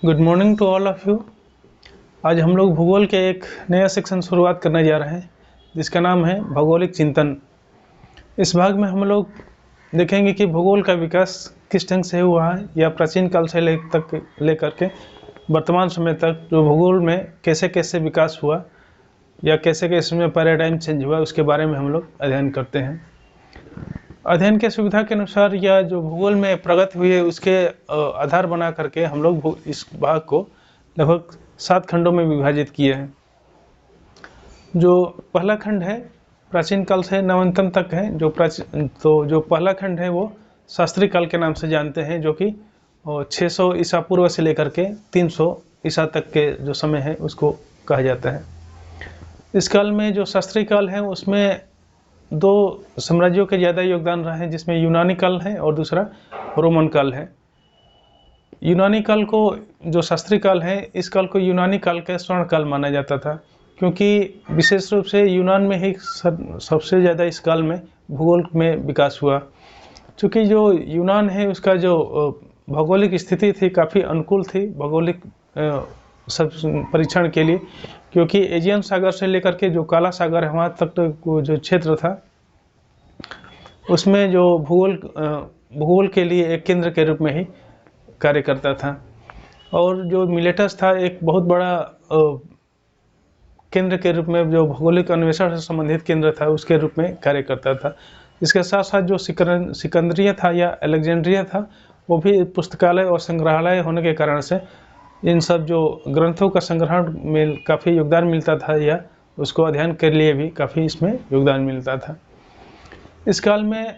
Good morning to all of you. आज हम लोग भूगोल के एक नया सेक्शन शुरुआत करने जा रहे हैं जिसका नाम है भौगोलिक चिंतन। इस भाग में हम लोग देखेंगे कि भूगोल का विकास किस ढंग से हुआ है या प्राचीन काल से लेकर के वर्तमान समय तक जो भूगोल में कैसे कैसे विकास हुआ या कैसे कैसे में पैराडाइम चेंज हुआ उसके बारे में हम लोग अध्ययन करते हैं। अध्ययन के सुविधा के अनुसार या जो भूगोल में प्रगति हुई है उसके आधार बना करके हम लोग इस भाग को लगभग 7 खंडों में विभाजित किए हैं। जो पहला खंड है प्राचीन काल से नवीनतम तक है। जो पहला खंड है वो शास्त्रीय काल के नाम से जानते हैं, जो कि 600 ईसा पूर्व से लेकर के 300 ईसा तक के जो समय है उसको कहा जाता है। इस काल में जो शास्त्रीय काल है उसमें 2 साम्राज्यों के ज़्यादा योगदान रहे हैं, जिसमें यूनानी काल है और दूसरा रोमन काल है। यूनानी काल को जो शास्त्रीय काल है इस काल को यूनानी काल का स्वर्ण काल माना जाता था, क्योंकि विशेष रूप से यूनान में ही सबसे ज़्यादा इस काल में भूगोल में विकास हुआ। चूँकि जो यूनान है उसका जो भौगोलिक स्थिति थी काफ़ी अनुकूल थी भौगोलिक सब परीक्षण के लिए, क्योंकि एजियन सागर से लेकर के जो काला सागर है वहाँ तक जो क्षेत्र था उसमें जो भूगोल के लिए एक केंद्र के रूप में ही कार्य करता था। और जो मिलेटस था एक बहुत बड़ा केंद्र के रूप में, जो भौगोलिक अन्वेषण से संबंधित केंद्र था उसके रूप में कार्य करता था। इसके साथ साथ जो सिकंदरिया था या अलेक्जेंड्रिया था वो भी पुस्तकालय और संग्रहालय होने के कारण से इन सब जो ग्रंथों का संग्रहण में काफ़ी योगदान मिलता था या उसको अध्ययन के लिए भी काफ़ी इसमें योगदान मिलता था। इस काल में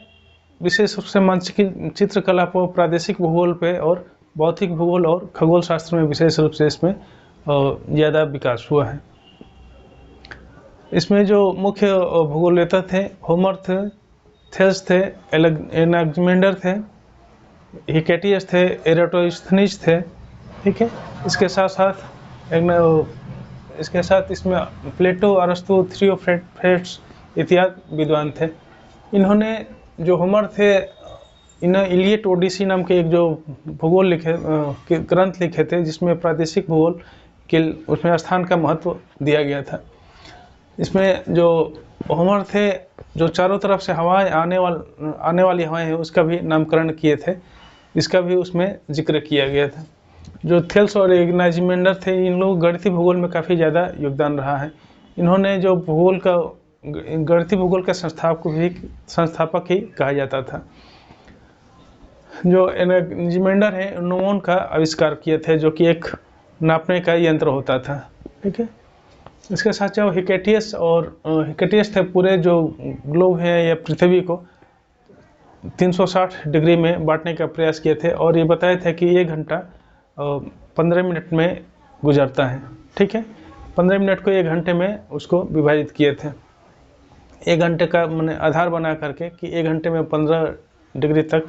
विशेष रूप से मानचित्र चित्रकला पर, प्रादेशिक भूगोल पे और भौतिक भूगोल और खगोल शास्त्र में विशेष रूप से इसमें ज़्यादा विकास हुआ है। इसमें जो मुख्य भूगोलवेत्ता थे होमर थे, थेल्स थे, एनाक्सिमेंडर थे, हिकेटियस थे, एराटोस्थनीज थे। ठीक है, इसके साथ इसमें प्लेटो, अरस्तु, थियोफ्रेट्स इत्यादि विद्वान थे। इन्होंने जो होमर थे इन्हें इलियड ओडिसी नाम के एक जो भूगोल ग्रंथ लिखे थे जिसमें प्रादेशिक भूगोल के उसमें स्थान का महत्व दिया गया था। इसमें जो होमर थे जो चारों तरफ से हवाएं आने वाली हवाएं हैं उसका भी नामकरण किए थे, इसका भी उसमें जिक्र किया गया था। जो थेल्स और एनाक्सिमेंडर थे इन लोग गणितीय भूगोल में काफ़ी ज़्यादा योगदान रहा है। इन्होंने जो गणितीय भूगोल का संस्थापक ही कहा जाता था। जो एनाक्सिमेंडर है नोमोन का आविष्कार किए थे, जो कि एक नापने का यंत्र होता था। ठीक है, इसके साथ जो हिकेटियस थे पूरे जो ग्लोब है या पृथ्वी को 360 डिग्री में बांटने का प्रयास किए थे और ये बताए थे कि 1 घंटा 15 मिनट में गुजरता है। ठीक है, 15 मिनट को 1 घंटे में उसको विभाजित किए थे। 1 घंटे का मैंने आधार बना करके कि 1 घंटे में 15 डिग्री तक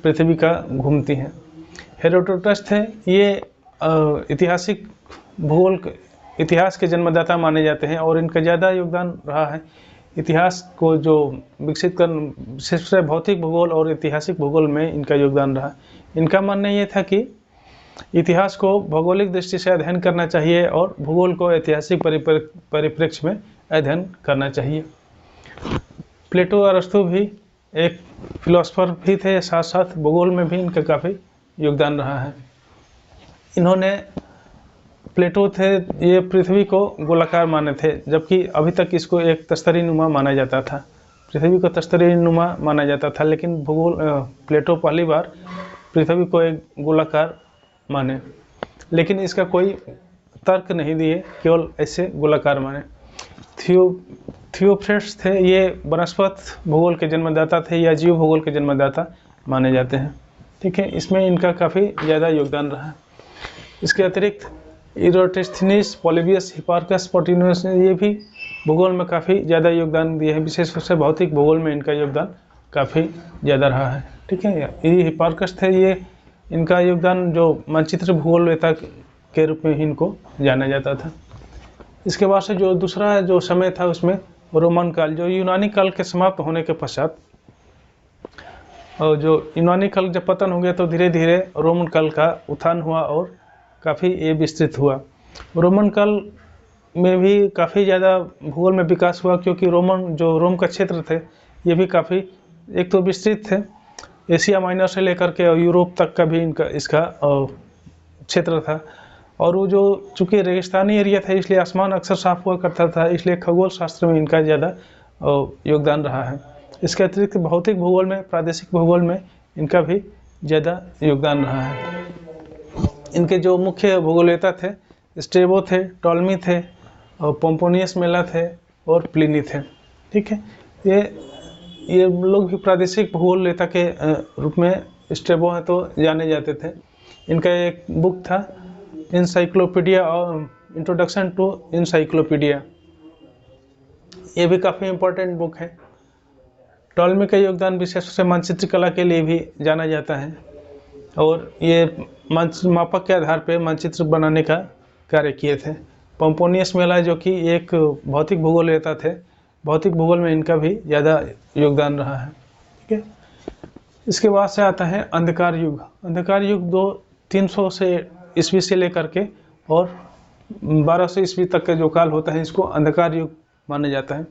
पृथ्वी का घूमती है। हेरोडोटस थे, ये इतिहास के जन्मदाता माने जाते हैं और इनका ज़्यादा योगदान रहा है इतिहास को जो विकसित कर, विशेष भौतिक भूगोल और ऐतिहासिक भूगोल में इनका योगदान रहा। इनका मानना ये था कि इतिहास को भौगोलिक दृष्टि से अध्ययन करना चाहिए और भूगोल को ऐतिहासिक परिप्रेक्ष्य में अध्ययन करना चाहिए। प्लेटो और अरस्तु भी एक फिलोसफर भी थे, साथ साथ भूगोल में भी इनका काफ़ी योगदान रहा है। इन्होंने प्लेटो थे ये पृथ्वी को गोलाकार माने थे, जबकि अभी तक इसको एक तस्तरी नुमा माना जाता था। पृथ्वी को तस्तरी नुमा माना जाता था, लेकिन प्लेटो पहली बार पृथ्वी को एक गोलाकार माने, लेकिन इसका कोई तर्क नहीं दिए, केवल ऐसे गोलाकार माने। थियोफ्रेट्स थे, ये वनस्पत भूगोल के जन्मदाता थे या जीव भूगोल के जन्मदाता माने जाते हैं। ठीक है, इसमें इनका काफ़ी ज़्यादा योगदान रहा। इसके अतिरिक्त इराटोस्थनीज, पॉलीबियस, हिपार्कस, प्लोटिनोस ने ये भी भूगोल में काफ़ी ज़्यादा योगदान दिए हैं। विशेष रूप से भौतिक भूगोल में इनका योगदान काफ़ी ज़्यादा रहा है। ठीक है, ये हिपार्कस थे, ये इनका योगदान जो मानचित्र भूगोलवेत्ता के रूप में इनको जाना जाता था। इसके बाद से जो दूसरा जो समय था उसमें रोमन काल, जो यूनानी काल के समाप्त होने के पश्चात और जो यूनानी काल जब पतन हो गया तो धीरे धीरे रोमन काल का उत्थान हुआ और काफ़ी ये विस्तृत हुआ। रोमन काल में भी काफ़ी ज़्यादा भूगोल में विकास हुआ, क्योंकि रोम का क्षेत्र थे ये भी काफ़ी एक तो विस्तृत थे, एशिया माइनर से लेकर के यूरोप तक का भी इसका क्षेत्र था। और वो जो चूँकि रेगिस्तानी एरिया था इसलिए आसमान अक्सर साफ हुआ करता था, इसलिए खगोल शास्त्र में इनका ज़्यादा योगदान रहा है। इसके अतिरिक्त भौतिक भूगोल में, प्रादेशिक भूगोल में इनका भी ज़्यादा योगदान रहा है। इनके जो मुख्य भूगोलवेता थे स्ट्रेबो थे, टॉलमी थे, और पोम्पोनियस मेला थे और प्लिनी थे। ठीक है, ये लोग भी प्रादेशिक भूगोलवेता के रूप में स्ट्रेबो हैं तो जाने जाते थे। इनका एक बुक था इंसाइक्लोपीडिया और इंट्रोडक्शन टू इंसाइक्लोपीडिया, ये भी काफ़ी इम्पोर्टेंट बुक है। टॉलमी का योगदान विशेष रूप से मानचित्र कला के लिए भी जाना जाता है, और ये मापक के आधार पर मानचित्र बनाने का कार्य किए थे। पोम्पोनियस मेला जो कि एक भौतिक भूगोलवेता थे, भौतिक भूगोल में इनका भी ज़्यादा योगदान रहा है। ठीक है, इसके बाद से आता है अंधकार युग। अंधकार युग 300 से ईस्वी से लेकर के और 1200 ईस्वी तक का जो काल होता है इसको अंधकार युग माना जाता है।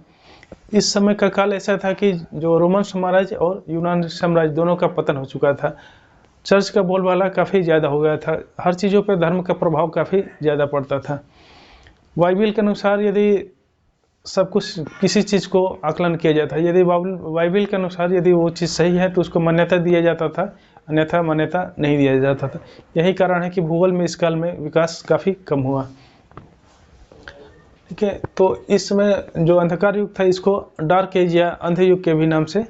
इस समय का काल ऐसा था कि जो रोमन साम्राज्य और यूनान साम्राज्य दोनों का पतन हो चुका था, चर्च का बोलबाला काफ़ी ज़्यादा हो गया था, हर चीज़ों पर धर्म का प्रभाव काफ़ी ज़्यादा पड़ता था। बाइबिल के अनुसार यदि सब कुछ किसी चीज़ को आकलन किया जाता है, यदि बाइबिल के अनुसार यदि वो चीज़ सही है तो उसको मान्यता दिया जाता था, अन्यथा मान्यता नहीं दिया जाता था। यही कारण है कि भूगोल में इस काल में विकास काफ़ी कम हुआ। ठीक है, तो इस समय जो अंधकार युग था इसको डार्क एज या अंधे युग के भी नाम से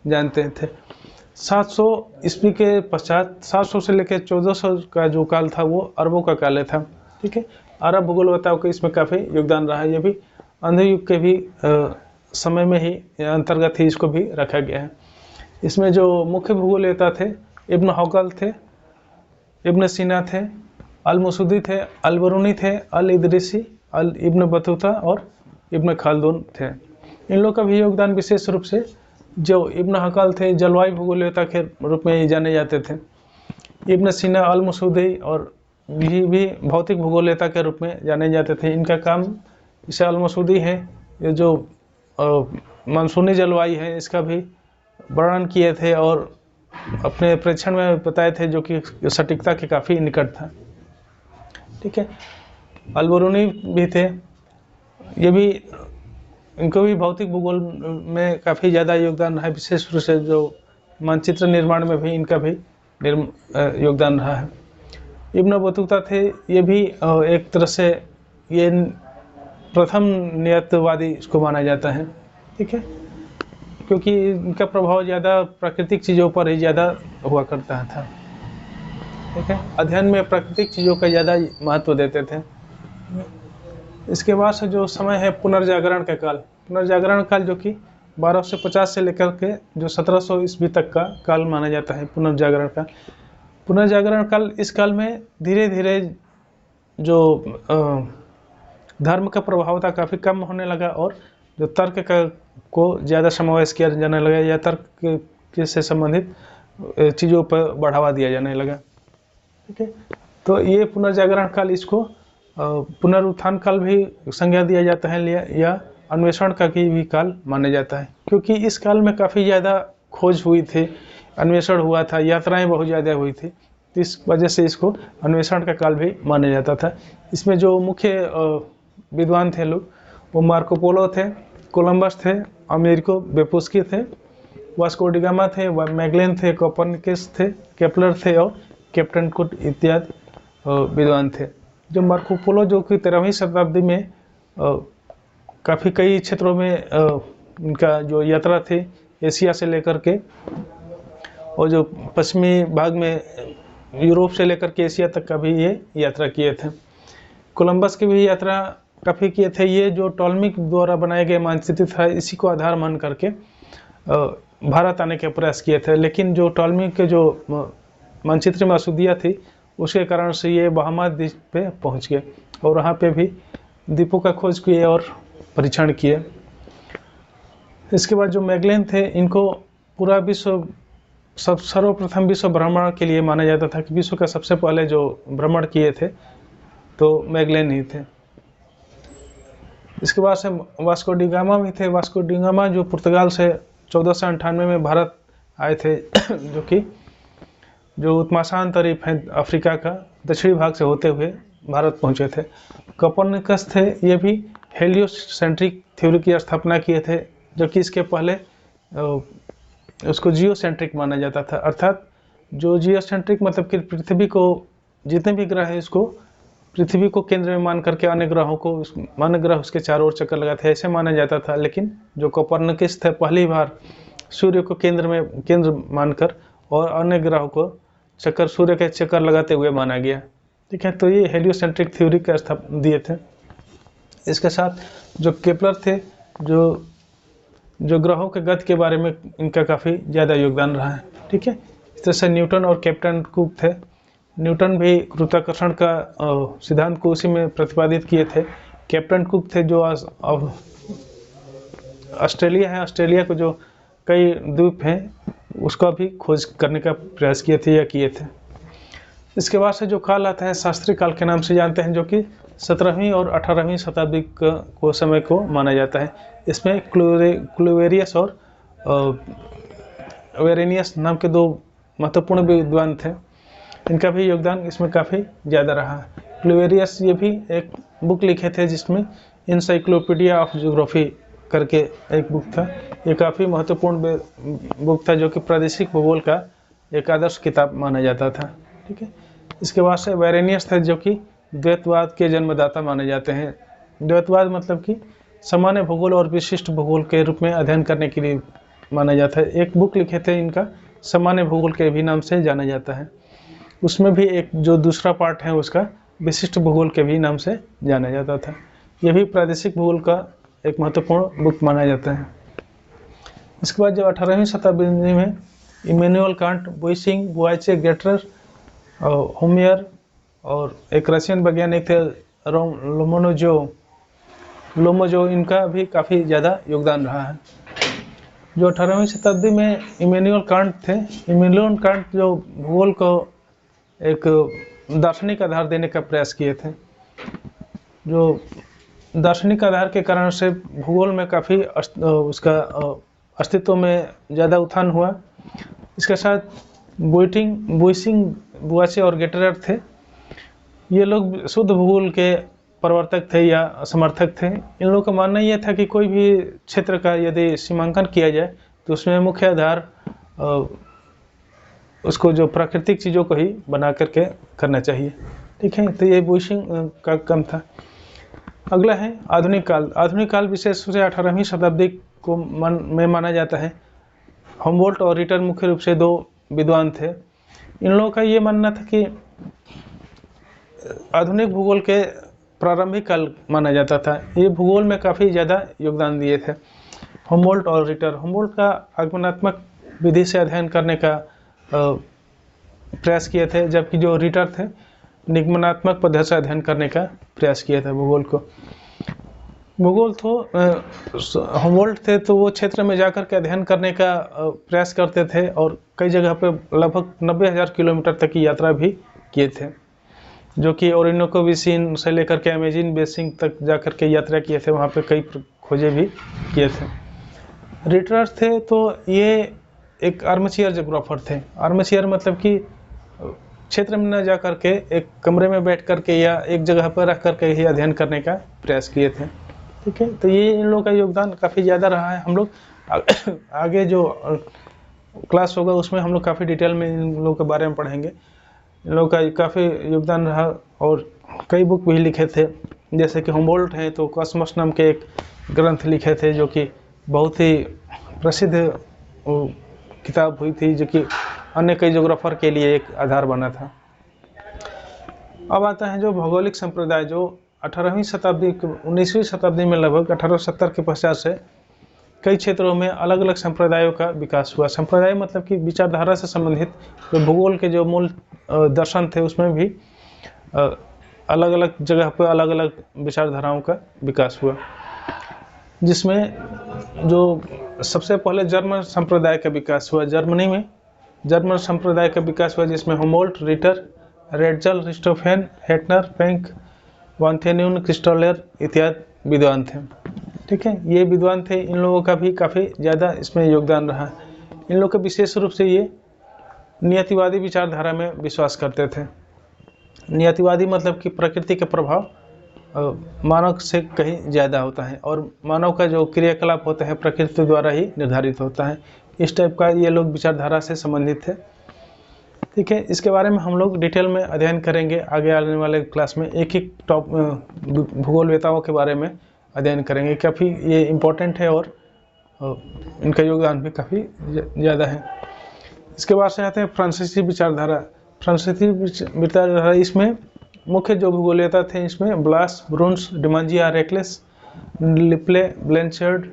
जानते थे। 700 ईस्वी के पश्चात 700 से लेकर 1400 का जो काल था वो अरबों का काल था। ठीक है, अरब भूगोलवेताओं को इसमें काफ़ी योगदान रहा है। ये भी अंधे युग के भी समय में ही अंतर्गत ही इसको भी रखा गया है। इसमें जो मुख्य भूगोलवेता थे इब्न हौकल थे, इब्न सीना थे, अल मसूदी थे, अल बरूनी थे, अल इदरीसी, अल इब्न बतूता और इब्न खालदून थे। इन लोग का भी योगदान विशेष रूप से जो इब्न हौकल थे जलवायु भूगोलवेता के रूप में जाने जाते थे। इब्न सीना, अल मसूदी और भी भौतिक भूगोलवेता के रूप में जाने जाते थे। इनका काम जैसे अल मसूदी है, ये जो मानसूनी जलवायु है इसका भी वर्णन किए थे और अपने प्रेक्षण में बताए थे, जो कि सटीकता के काफ़ी निकट था। ठीक है, अल बरूनी भी थे, ये भी इनको भी भौतिक भूगोल में काफ़ी ज़्यादा योगदान रहा है, विशेष रूप से जो मानचित्र निर्माण में भी इनका भी योगदान रहा है। इब्न बतूता थे, ये भी एक तरह से ये प्रथम नियतवादी इसको माना जाता है। ठीक है, क्योंकि इनका प्रभाव ज़्यादा प्राकृतिक चीज़ों पर ही ज़्यादा हुआ करता था। ठीक है, अध्ययन में प्राकृतिक चीज़ों का ज़्यादा महत्व देते थे। इसके बाद से जो समय है पुनर्जागरण का काल, पुनर्जागरण काल जो कि 1250 से लेकर के जो 1700 ईस्वी तक का काल माना जाता है पुनर्जागरण काल। पुनर्जागरण काल, इस काल में धीरे धीरे जो धर्म का प्रभाव था काफ़ी कम होने लगा और जो तर्क को ज़्यादा समावेश किया जाने लगा या तर्क से संबंधित चीज़ों पर बढ़ावा दिया जाने लगा। ठीक है, तो ये पुनर्जागरण काल, इसको पुनरुत्थान काल भी संज्ञा दिया जाता है या अन्वेषण का भी काल माना जाता है, क्योंकि इस काल में काफ़ी ज़्यादा खोज हुई थी, अन्वेषण हुआ था, यात्राएं बहुत ज़्यादा हुई थी, तो इस वजह से इसको अन्वेषण का काल भी माना जाता था। इसमें जो मुख्य विद्वान थे लोग वो मार्को पोलो थे, कोलंबस थे, अमेरिको वेस्पुस्की थे, वास्को डी गामा थे, मैगलेन थे, कोपरनिकस थे, केपलर थे और कैप्टन कुक इत्यादि विद्वान थे। जो मार्को पोलो जो कि 13वीं शताब्दी में काफ़ी कई क्षेत्रों में उनका जो यात्रा थी एशिया से लेकर के और जो पश्चिमी भाग में यूरोप से लेकर के एशिया तक का भी ये यात्रा किए थे। कोलंबस की भी यात्रा काफ़ी किए थे। ये जो टॉलमी द्वारा बनाए गए मानचित्र था इसी को आधार मान करके भारत आने के प्रयास किए थे, लेकिन जो टॉलमी के जो मानचित्र में अशुद्धियाँ थी उसके कारण से ये बहामा द्वीप पे पहुँच गए और वहाँ पे भी द्वीपों का खोज किए और परीक्षण किए। इसके बाद जो मैगलेन थे, इनको पूरा विश्व सर्वप्रथम विश्व भ्रमण के लिए माना जाता था कि विश्व का सबसे पहले जो भ्रमण किए थे तो मैगलेन ही थे। इसके बाद से वास्को डी गामा भी थे। वास्को डी गामा जो पुर्तगाल से 1498 में भारत आए थे जो उत्तरासांतरीप है अफ्रीका का दक्षिणी भाग से होते हुए भारत पहुंचे थे। कोपरनिकस थे, ये भी हेलियोसेंट्रिक थ्योरी की स्थापना किए थे, जबकि इसके पहले उसको जियोसेंट्रिक माना जाता था। अर्थात जो जियोसेंट्रिक मतलब कि पृथ्वी को, जितने भी ग्रह हैं इसको पृथ्वी को केंद्र में मान करके अन्य ग्रहों को, अन्य ग्रह उसके चारों ओर चक्कर लगाते, ऐसे माना जाता था। लेकिन जो कोपरनिकस थे पहली बार सूर्य को केंद्र मानकर और अन्य ग्रहों को सूर्य के चक्कर लगाते हुए माना गया। ठीक है, तो ये हेलियोसेंट्रिक थ्योरी का स्थापना दिए थे। इसके साथ जो केपलर थे, जो ग्रहों के गति के बारे में इनका काफ़ी ज़्यादा योगदान रहा है। ठीक है, इस तरह से न्यूटन और कैप्टन कुक थे। न्यूटन भी गुरुत्वाकर्षण का सिद्धांत को उसी में प्रतिपादित किए थे। कैप्टन कुक थे जो ऑस्ट्रेलिया है, ऑस्ट्रेलिया को जो कई द्वीप हैं उसका भी खोज करने का प्रयास किए थे। इसके बाद से जो काल आता है शास्त्रीय काल के नाम से जानते हैं, जो कि 17वीं और 18वीं शताब्दी को समय को माना जाता है। इसमें क्लूवेरियस और वेरेनियस नाम के दो महत्वपूर्ण विद्वान थे। इनका भी योगदान इसमें काफ़ी ज़्यादा रहा। क्लूवेरियस ये भी एक बुक लिखे थे जिसमें इनसाइक्लोपीडिया ऑफ ज्योग्राफी करके एक बुक था। ये काफ़ी महत्वपूर्ण बुक था जो कि प्रादेशिक भूगोल का एक आदर्श किताब माना जाता था। ठीक है, इसके बाद से वेरेनियस थे जो कि द्वैतवाद के जन्मदाता माने जाते हैं। द्वैतवाद मतलब कि सामान्य भूगोल और विशिष्ट भूगोल के रूप में अध्ययन करने के लिए माना जाता है। एक बुक लिखे थे, इनका सामान्य भूगोल के भी नाम से जाना जाता है। उसमें भी एक जो दूसरा पार्ट है उसका विशिष्ट भूगोल के भी नाम से जाना जाता था। यह भी प्रादेशिक भूगोल का एक महत्वपूर्ण बुक माना जाता है। इसके बाद जब 18वीं शताब्दी में इमैनुअल कांट, बुइसिंग, बुआचे, गेटरर, होमियर और एक रशियन वैज्ञानिक थे लोमोजो, इनका भी काफ़ी ज़्यादा योगदान रहा है। जो 18वीं शताब्दी में इमैनुअल कांट थे, इमैनुअल कांट जो भूगोल को एक दार्शनिक आधार देने का प्रयास किए थे। जो दार्शनिक आधार के कारण से भूगोल में काफ़ी उसका अस्तित्व में ज़्यादा उत्थान हुआ। इसके साथ बुइसिंग, बुआचे और गेटरर थे। ये लोग शुद्ध भूगोल के प्रवर्तक थे या समर्थक थे। इन लोगों का मानना यह था कि कोई भी क्षेत्र का यदि सीमांकन किया जाए तो उसमें मुख्य आधार उसको जो प्राकृतिक चीज़ों को ही बना करके करना चाहिए। ठीक है, तो ये बुइसिंग का काम था। अगला है आधुनिक काल। आधुनिक काल विशेष रूप से 18वीं शताब्दी को में माना जाता है। humboldt और रिटर मुख्य रूप से दो विद्वान थे। इन लोगों का ये मानना था कि आधुनिक भूगोल के प्रारंभिक काल माना जाता था। ये भूगोल में काफ़ी ज़्यादा योगदान दिए थे humboldt और रिटर। humboldt का आगमनात्मक विधि से अध्ययन करने का प्रयास किए थे, जबकि जो रिटर थे निगमनात्मक पद्धति से अध्ययन करने का प्रयास किया था भूगोल को। भूगोल तो humboldt थे तो वो क्षेत्र में जाकर के अध्ययन करने का प्रयास करते थे और कई जगह पे लगभग 90,000 किलोमीटर तक की यात्रा भी किए थे, जो कि ओरिनोको बेसिन से लेकर के अमेजन बेसिन तक जाकर के यात्रा किए थे। वहाँ पे कई खोजें भी किए थे। रिटर थे तो ये एक आर्मचेयर जोग्राफर थे। आर्मचेयर मतलब कि क्षेत्र में न जा करके एक कमरे में बैठ करके या एक जगह पर रह करके ही अध्ययन करने का प्रयास किए थे। ठीक है, तो ये इन लोगों का योगदान काफ़ी ज़्यादा रहा है। हम लोग आगे जो क्लास होगा उसमें हम लोग काफ़ी डिटेल में इन लोगों के बारे में पढ़ेंगे। इन लोगों का काफ़ी योगदान रहा और कई बुक भी लिखे थे। जैसे कि humboldt हैं तो कॉस्मोस नाम के एक ग्रंथ लिखे थे जो कि बहुत ही प्रसिद्ध किताब हुई थी, जो कि अन्य कई जोग्राफर के लिए एक आधार बना था। अब आता है जो भौगोलिक संप्रदाय, जो 18वीं शताब्दी 19वीं शताब्दी में लगभग 1870 के पश्चात से कई क्षेत्रों में अलग अलग संप्रदायों का विकास हुआ। संप्रदाय मतलब कि विचारधारा से संबंधित जो भूगोल के जो मूल दर्शन थे उसमें भी अलग अलग जगह पर अलग अलग विचारधाराओं का विकास हुआ, जिसमें जो सबसे पहले जर्मन संप्रदाय का विकास हुआ। जर्मनी में जर्मन संप्रदाय का विकास हुआ जिसमें humboldt, रिटर, रेटजल, रिस्टोफेन, हेटनर, पेंक, वांथेन्यून, क्रिस्टोलर इत्यादि विद्वान थे। ठीक है, ये विद्वान थे, इन लोगों का भी काफ़ी ज़्यादा इसमें योगदान रहा। इन लोग के विशेष रूप से ये नियतिवादी विचारधारा में विश्वास करते थे। नियतिवादी मतलब कि प्रकृति के प्रभाव मानव से कहीं ज़्यादा होता है और मानव का जो क्रियाकलाप होता है प्रकृति द्वारा ही निर्धारित होता है। इस टाइप का ये लोग विचारधारा से संबंधित थे। ठीक है, इसके बारे में हम लोग डिटेल में अध्ययन करेंगे आगे आने वाले क्लास में। एक एक भूगोलवेताओं के बारे में अध्ययन करेंगे। काफ़ी ये इम्पोर्टेंट है और इनका योगदान भी काफ़ी ज़्यादा है। इसके बाद से आते हैं फ्रांसीसी विचारधारा। फ्रांसीसी विचारधारा, इसमें मुख्य जो भूगोलवेता थे इसमें ब्लास, ब्रुन्स, डिमांजिया, रेकलेस, लिप्ले, ब्लेंचर्ड,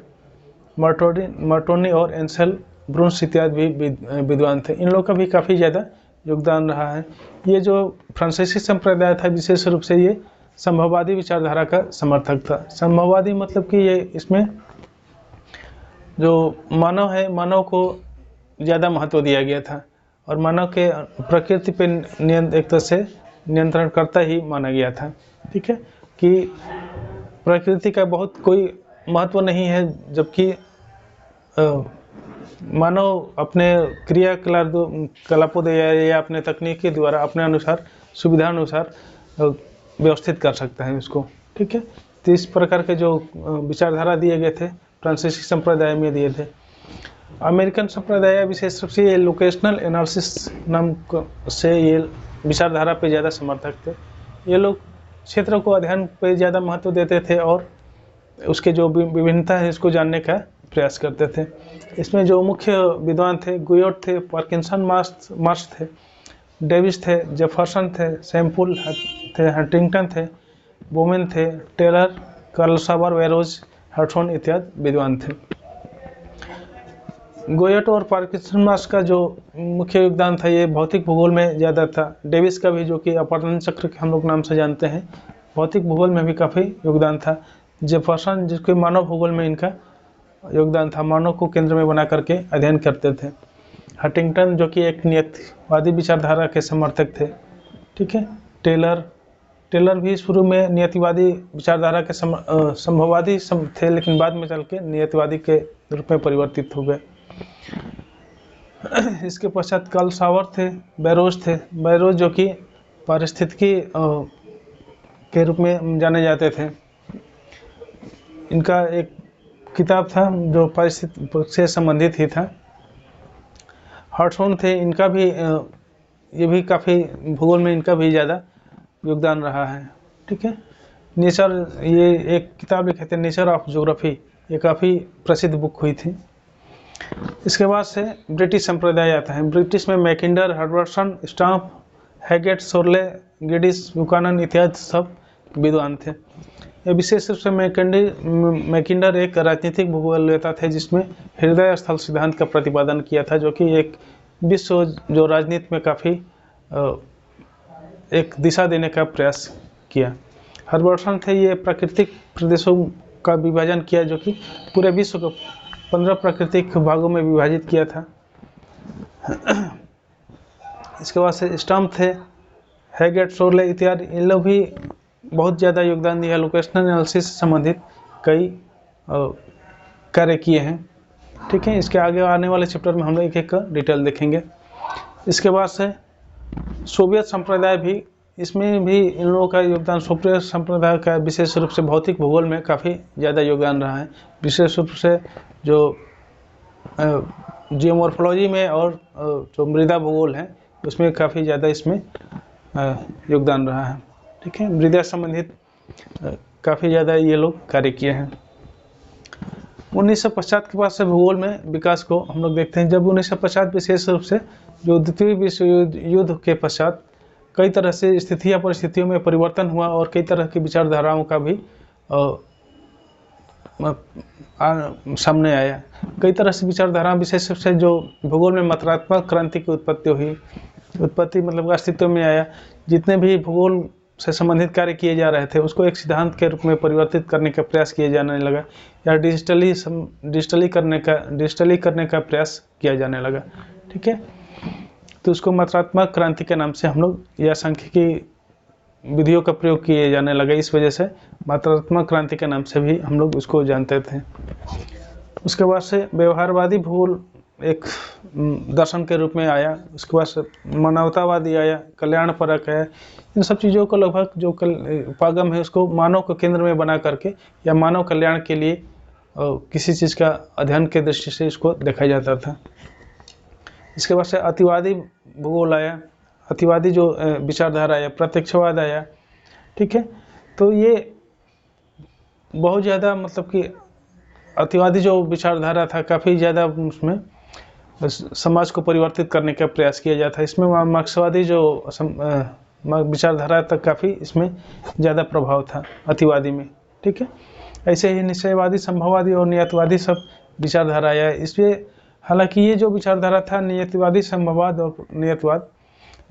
मर्टोनी और एंसेल ब्रुन्स इत्यादि भी विद्वान थे। इन लोगों का भी काफ़ी ज़्यादा योगदान रहा है। ये जो फ्रांसीसी संप्रदाय था विशेष रूप से ये संभववादी विचारधारा का समर्थक था। संभववादी मतलब कि ये इसमें जो मानव है, मानव को ज़्यादा महत्व दिया गया था और मानव के प्रकृति पे एक तरह से नियंत्रण करता ही माना गया था। ठीक है, कि प्रकृति का बहुत कोई महत्व नहीं है, जबकि मानव अपने क्रियाकलापों या अपने तकनीक के द्वारा अपने अनुसार सुविधा अनुसार व्यवस्थित कर सकता है उसको। ठीक है, तो इस प्रकार के जो विचारधारा दिए गए थे फ्रांसीसी संप्रदाय में दिए थे। अमेरिकन संप्रदाय विशेष रूप से ये लोकेशनल एनालिसिस नाम से ये विचारधारा पे ज़्यादा समर्थक थे। ये लोग क्षेत्र को अध्ययन पे ज़्यादा महत्व देते थे और उसके जो विभिन्नता है इसको जानने का प्रयास करते थे। इसमें जो मुख्य विद्वान थे गुयोट थे, पार्किंसन मार्श थे, डेविस थे, जेफरसन थे, सैम्पुल थे, हंटिंगटन थे, बोमेन थे, टेलर, कार्ल सावर, वेरोज, हर्टफोन इत्यादि विद्वान थे। गोयट और पार्किंसन मार्श का जो मुख्य योगदान था ये भौतिक भूगोल में ज़्यादा था। डेविस का भी, जो कि अपवर्तन चक्र के हम लोग नाम से जानते हैं, भौतिक भूगोल में भी काफ़ी योगदान था। जेफरसन, जिसके मानव भूगोल में इनका योगदान था, मानव को केंद्र में बना करके अध्ययन करते थे। हंटिंगटन, जो कि एक नियतिवादी विचारधारा के समर्थक थे। ठीक है, टेलर भी शुरू में नियतिवादी विचारधारा के संभववादी थे, लेकिन बाद में चल के नियतिवादी के रूप में परिवर्तित हो गए। इसके पश्चात कार्ल सावर थे, बैरोज जो कि पारिस्थितिकी के रूप में जाने जाते थे। इनका एक किताब था जो पारिस्थितिकी से संबंधित ही था। हर्टफोन थे, इनका भी ये भी काफ़ी भूगोल में इनका भी ज़्यादा योगदान रहा है। ठीक है, नेचर, ये एक किताब लिखे थे नेचर ऑफ ज्योग्राफी, ये काफ़ी प्रसिद्ध बुक हुई थी। इसके बाद से ब्रिटिश संप्रदाय आता है। ब्रिटिश में Mackinder, Herbertson, stamp, Haggett, सोरले, गिडिस, Buchanan इत्यादि सब विद्वान थे। ये विशेष रूप से मैकिंडर एक राजनीतिक भूगोलवेता थे जिसमें हृदय स्थल सिद्धांत का प्रतिपादन किया था, जो कि एक विश्व जो राजनीति में काफ़ी एक दिशा देने का प्रयास किया। हर्बर्टसन थे, ये प्राकृतिक प्रदेशों का विभाजन किया, जो कि पूरे विश्व को 15 प्राकृतिक भागों में विभाजित किया था। इसके बाद से स्टाम्प थे, हैगेट, सोरले इत्यादि, इन लोग भी बहुत ज़्यादा योगदान दिया। लोकेशनल एनालिसिस से संबंधित कई कार्य किए हैं। ठीक है, इसके आगे आने वाले चैप्टर में हम लोग एक एक डिटेल देखेंगे। इसके बाद से सोवियत संप्रदाय भी, इसमें भी इन लोगों का योगदान, सोवियत संप्रदाय का विशेष रूप से भौतिक भूगोल में काफ़ी ज़्यादा योगदान रहा है। विशेष रूप से जो जियोमॉर्फोलॉजी में और जो मृदा भूगोल है उसमें काफ़ी ज़्यादा इसमें योगदान रहा है। ठीक है, मृदा संबंधित काफ़ी ज़्यादा ये लोग कार्य किए हैं। 1950 के बाद से भूगोल में विकास को हम लोग देखते हैं। जब 1950 विशेष रूप से जो द्वितीय विश्व युद्ध के पश्चात कई तरह से स्थितियाँ परिस्थितियों में परिवर्तन हुआ और कई तरह की विचारधाराओं का भी सामने आया। कई तरह से विचारधारा, विशेष रूप से जो भूगोल में मात्रात्मक क्रांति की उत्पत्ति मतलब अस्तित्व में आया। जितने भी भूगोल से संबंधित कार्य किए जा रहे थे उसको एक सिद्धांत के रूप में परिवर्तित करने का प्रयास किया जाने लगा, या डिजिटली करने का प्रयास किया जाने लगा। ठीक है, तो उसको मात्रात्मक क्रांति के नाम से हम लोग या सांख्यिकी विधियों का प्रयोग किए जाने लगा। इस वजह से मात्रात्मक क्रांति के नाम से भी हम लोग इसको जानते थे। उसके बाद से व्यवहारवादी भूगोल एक दर्शन के रूप में आया। उसके बाद से मानवतावादी आया, कल्याणपरक है। इन सब चीज़ों को लगभग जो उपागम है उसको मानव को केंद्र में बना करके या मानव कल्याण के लिए किसी चीज़ का अध्ययन के दृष्टि से इसको देखा जाता था। इसके बाद से अतिवादी भूगोल आया, अतिवादी जो विचारधारा आया, प्रत्यक्षवाद आया। ठीक है, तो ये बहुत ज़्यादा मतलब कि अतिवादी जो विचारधारा था काफ़ी ज़्यादा उसमें समाज को परिवर्तित करने का प्रयास किया जाता है। इसमें मार्क्सवादी जो विचारधारा तक काफ़ी इसमें ज़्यादा प्रभाव था अतिवादी में। ठीक है, ऐसे ही निश्चयवादी, संभववादी और नियतवादी सब विचारधारा आया। इसलिए हालांकि ये जो विचारधारा था नियतिवादी, संभववाद और नियतवाद,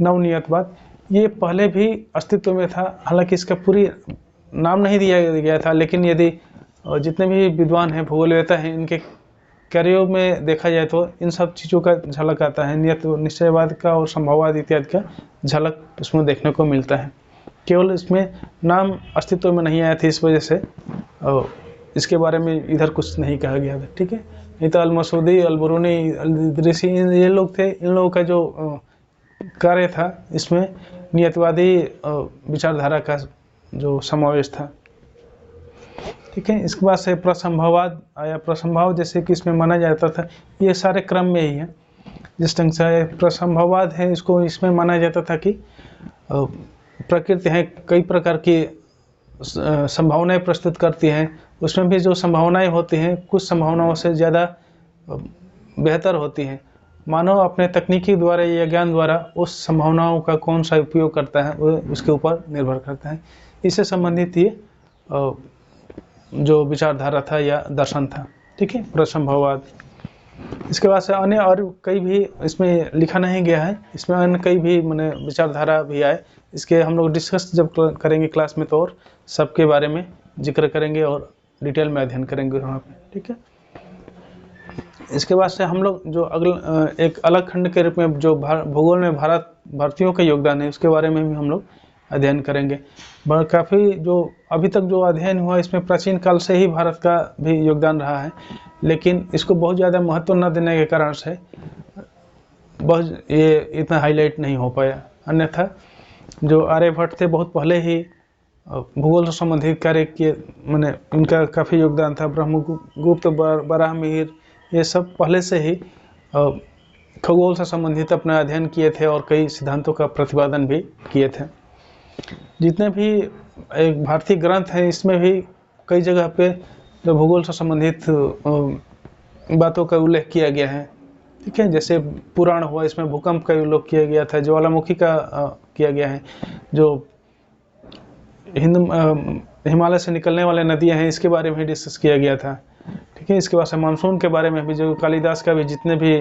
नवनियतवाद, ये पहले भी अस्तित्व में था। हालांकि इसका पूरी नाम नहीं दिया गया था, लेकिन यदि जितने भी विद्वान हैं, भूगोलवेत्ता हैं, इनके कार्यों में देखा जाए तो इन सब चीज़ों का झलक आता है। निश्चयवाद का और संभववाद इत्यादि का झलक उसमें देखने को मिलता है। केवल इसमें नाम अस्तित्व में नहीं आया था, इस वजह से इसके बारे में इधर कुछ नहीं कहा गया था। ठीक है, नहीं तो अल-मसूदी, अल-बुरूनी, अल-इदरीसी ये लोग थे। इन लोगों का जो कार्य था इसमें नियतवादी विचारधारा का जो समावेश था। ठीक है, इसके बाद से प्रसंभववाद आया। प्रसंभव जैसे कि इसमें माना जाता था, ये सारे क्रम में ही है। जिस ढंग से प्रसंभववाद है, इसको इसमें माना जाता था कि प्रकृति है कई प्रकार की संभावनाएं प्रस्तुत करती हैं। उसमें भी जो संभावनाएं होती हैं कुछ संभावनाओं से ज़्यादा बेहतर होती हैं। मानव अपने तकनीकी द्वारा या ज्ञान द्वारा उस संभावनाओं का कौन सा उपयोग करता है वो उसके ऊपर निर्भर करता है। इससे संबंधित ये जो विचारधारा था या दर्शन था। ठीक है, प्रसंभववाद। इसके बाद से अन्य और कई भी इसमें लिखा नहीं गया है, इसमें अन्य कई भी मैंने विचारधारा भी आए। इसके हम लोग डिस्कस जब करेंगे क्लास में तो और सबके बारे में जिक्र करेंगे और डिटेल में अध्ययन करेंगे वहाँ पे। ठीक है, इसके बाद से हम लोग जो एक अलग खंड के रूप में जो भूगोल में भारतीयों का योगदान है उसके बारे में भी हम लोग अध्ययन करेंगे। काफ़ी जो अभी तक जो अध्ययन हुआ इसमें प्राचीन काल से ही भारत का भी योगदान रहा है, लेकिन इसको बहुत ज़्यादा महत्व न देने के कारण से बहुत ये इतना हाईलाइट नहीं हो पाया। अन्यथा जो आर्यभट्ट थे बहुत पहले ही भूगोल से संबंधित कार्य किए, मैंने इनका काफ़ी योगदान था। ब्रह्मगुप्त, बराहमिहिर, ये सब पहले से ही खगोल से संबंधित अपना अध्ययन किए थे और कई सिद्धांतों का प्रतिपादन भी किए थे। जितने भी एक भारतीय ग्रंथ हैं इसमें भी कई जगह पे जो भूगोल से संबंधित बातों का उल्लेख किया गया है। ठीक है, जैसे पुराण हुआ, इसमें भूकंप का उल्लेख किया गया था, ज्वालामुखी का किया गया है, जो हिमालय से निकलने वाले नदियां हैं इसके बारे में डिस्कस किया गया था। ठीक है, इसके बाद से मानसून के बारे में भी जो कालिदास का भी जितने भी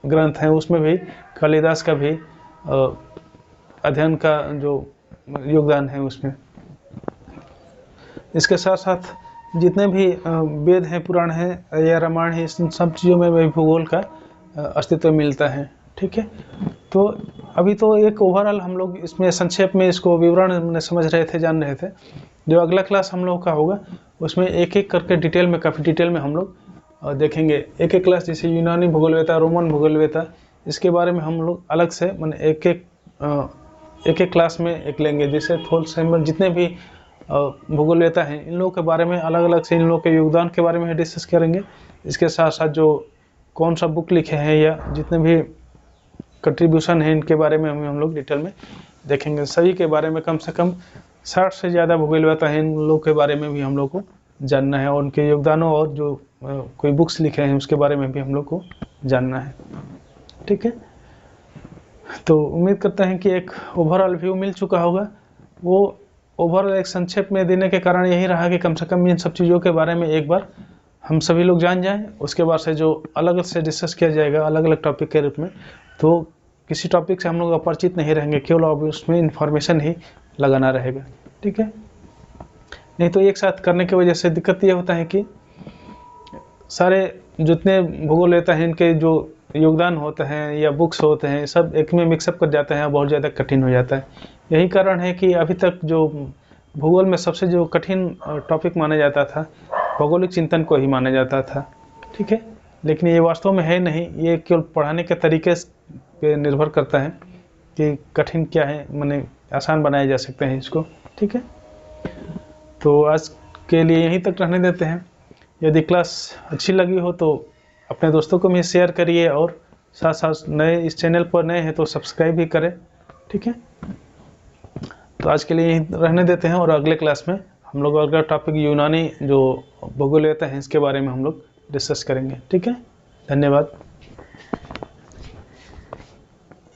ग्रंथ हैं उसमें भी कालिदास का भी अध्ययन का जो योगदान है उसमें। इसके साथ साथ जितने भी वेद हैं, पुराण हैं या रामायण है, इन सब चीज़ों में भी भूगोल का अस्तित्व मिलता है। ठीक है, तो अभी तो एक ओवरऑल हम लोग इसमें संक्षेप में इसको विवरण में समझ रहे थे, जान रहे थे। जो अगला क्लास हम लोग का होगा उसमें एक एक करके डिटेल में, काफ़ी डिटेल में हम लोग देखेंगे। एक एक क्लास जैसे यूनानी भूगोलवेत्ता, रोमन भूगोलवेत्ता, इसके बारे में हम लोग अलग से मैंने एक एक क्लास में एक लेंगे। जैसे थोल से जितने भी भूगोलवेत्ता हैं इन लोगों के बारे में अलग अलग से इन लोगों के योगदान के बारे में डिस्कस करेंगे। इसके साथ साथ जो कौन सा बुक लिखे हैं या जितने भी कंट्रीब्यूशन है इनके बारे में हम लोग डिटेल में देखेंगे। सभी के बारे में कम से कम 60 से ज़्यादा भूगोलवेत्ता हैं, इन लोगों के बारे में भी हम लोग को जानना है और उनके योगदानों और जो कोई बुक्स लिखे हैं उसके बारे में भी हम लोग को जानना है। ठीक है, तो उम्मीद करते हैं कि एक ओवरऑल व्यू मिल चुका होगा। वो ओवरऑल एक संक्षेप में देने के कारण यही रहा कि कम से कम इन सब चीज़ों के बारे में एक बार हम सभी लोग जान जाएं। उसके बाद से जो अलग से डिस्कस किया जाएगा अलग अलग टॉपिक के रूप में, तो किसी टॉपिक से हम लोग अपरिचित नहीं रहेंगे, केवल अब उसमें इंफॉर्मेशन ही लगाना रहेगा। ठीक है, नहीं तो एक साथ करने की वजह से दिक्कत ये होता है कि सारे जितने भूगोलवेत्ता हैं इनके जो योगदान होते हैं या बुक्स होते हैं सब एक में मिक्सअप कर जाते हैं, बहुत ज़्यादा कठिन हो जाता है। यही कारण है कि अभी तक जो भूगोल में सबसे जो कठिन टॉपिक माना जाता था भौगोलिक चिंतन को ही माना जाता था, ठीक है। लेकिन ये वास्तव में है नहीं, ये केवल पढ़ाने के तरीके पे निर्भर करता है कि कठिन क्या है, माने आसान बनाया जा सकते हैं इसको, ठीक है। तो आज के लिए यहीं तक रहने देते हैं। यदि क्लास अच्छी लगी हो तो अपने दोस्तों को भी शेयर करिए और साथ साथ नए इस चैनल पर नए हैं तो सब्सक्राइब भी करें, ठीक है। तो आज के लिए यहीं रहने देते हैं और अगले क्लास में हम लोग अगला टॉपिक यूनानी जो भूगोलवेत्ता हैं इसके बारे में हम लोग डिस्कस करेंगे, ठीक है। धन्यवाद।